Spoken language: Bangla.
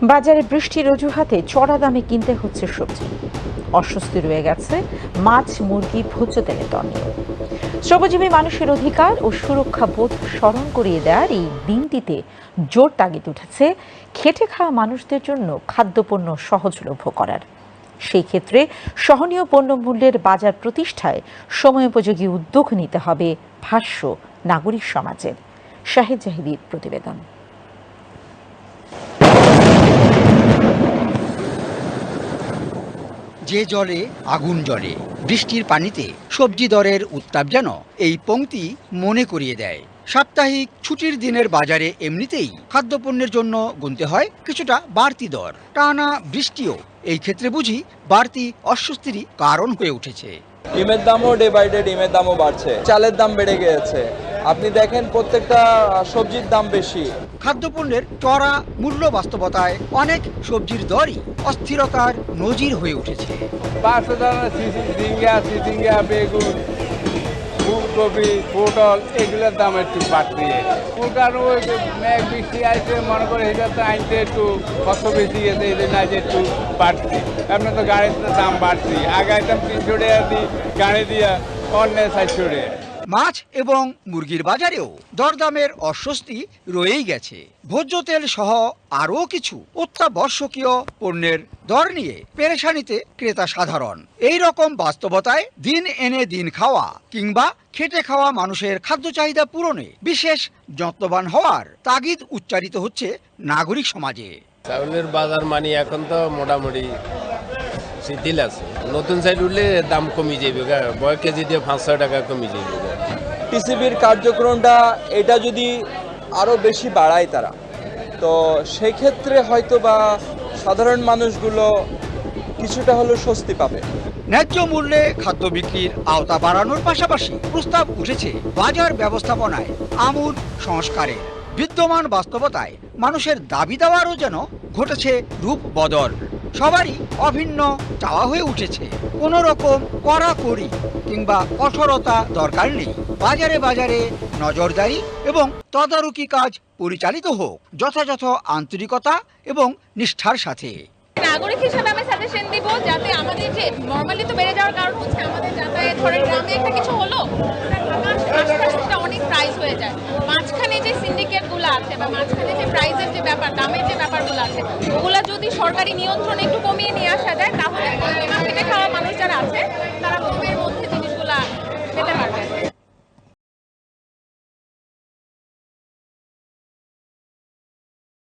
বাজারে বৃষ্টির অজুহাতে চড়া দামে কিনতে হচ্ছে সবজি। অস্বস্তি রয়ে গেছে মাছ, মুরগি, ভোজ্য তেলের দর নিয়ে। শ্রমজীবী মানুষের অধিকার ও সুরক্ষা বোধ স্মরণ করিয়ে দেওয়ার এই দিনটিতে জোর তাগিদ উঠেছে খেটে খাওয়া মানুষদের জন্য খাদ্যপণ্য সহজলভ্য করার। সেই ক্ষেত্রে সহনীয় পণ্যমূল্যের বাজার প্রতিষ্ঠায় সময়োপযোগী উদ্যোগ নিতে হবে ভাষ্য নাগরিক সমাজের। শাহিদ জাহিদির প্রতিবেদন। যে জলে আগুন জ্বলে, বৃষ্টির পানিতে সবজি দরের উত্তাপ যেন এই পংক্তি মনে করিয়ে দেয়। সাপ্তাহিক ছুটির দিনের বাজারে এমনিতেই খাদ্যপণ্যের জন্য গুনতে হয় কিছুটা বাড়তি দর। টানা বৃষ্টিও এই ক্ষেত্রে বুঝি বাড়তি অস্বস্তিরই কারণ হয়ে উঠেছে। ডিমের দামও ডে বাই ডে ডিমের দামও বাড়ছে, চালের দাম বেড়ে গিয়েছে। আপনি দেখেন প্রত্যেকটা সবজির দাম বেশি। খাদ্যপণ্যের চড়া মূল্য বাস্তবতায় অনেক সবজির দরই অস্থিরতার নজির হয়ে উঠেছে। চিচিঙ্গা, বেগুন, ফুলকপি, পটল এগুলোর দাম একটু বাড়তি। কারণ ওই মেঘ বৃষ্টি আসছে, মনে করে এটা আনতে একটু কষ্ট বেশি গেছে, এই জন্য আজ একটু বাড়তি। আপনার তো গাড়ির দাম বাড়তি, আগে আইতাম 300 টাকা দিই, গাড়ি দিয়া অন্য 400 টাকা। মাছ এবং মুরগির বাজারেও দরদামের অস্বস্তি রয়েই গেছে। ভোজ্য তেল সহ আরও কিছু অত্যাবশ্যকীয় পণ্যের দর নিয়ে পেরেশানিতে ক্রেতা সাধারণ। এই রকম বাস্তবতায় দিন এনে দিন খাওয়া কিংবা খেটে খাওয়া মানুষের খাদ্য চাহিদা পূরণে বিশেষ যত্নবান হওয়ার তাগিদ উচ্চারিত হচ্ছে নাগরিক সমাজে। চাউলের বাজার মানে এখন তো মোটামুটি শিথিল আছে। নতুন সাইড উঠলে দাম কমে যাবে, বয় কেজি দিয়ে 500 টাকা কমে যাবে। টিসিবির কার্যক্রমটা এটা যদি আরও বেশি বাড়ায় তারা, তো সেক্ষেত্রে হয়তো বা সাধারণ মানুষগুলো কিছুটা হলেও স্বস্তি পাবে। ন্যায্য মূল্যে খাদ্য বিক্রির আওতা বাড়ানোর পাশাপাশি প্রস্তাব উঠেছে বাজার ব্যবস্থাপনায় আমূল সংস্কারের। বিদ্যমান বাস্তবতায় মানুষের দাবি দেওয়ারও যেন ঘটেছে রূপ বদল। সবারই অভিন্ন চাওয়া হয়ে উঠেছে কোনো রকম কড়াকড়ি কিংবা কঠোরতা দরকার নেই। বাজারে বাজারে নজরদারি এবং তদারকি কাজ পরিচালিত হোক যথাযথ আন্তরিকতা এবং নিষ্ঠার সাথে। নাগরিক হিসেবে আমি সাজেশন দিব যাতে আমাদের যে নরমালি তো বেড়ে যাওয়ার কারণ হচ্ছে আমাদের যাতায়াত, ধরেন গ্রামে একটা কিছু হলো আশপাশটা অনেক প্রাইস হয়ে যায়। মাঝখানে যে সিন্ডিকেটগুলো আছে বা মাঝখানে যে প্রাইসের যে ব্যাপার, দামের যে ব্যাপারগুলো আছে, ওগুলো যদি সরকারি নিয়ন্ত্রণে একটু কমিয়ে নিয়ে আসা যায় তাহলে খেটে খাওয়া মানুষ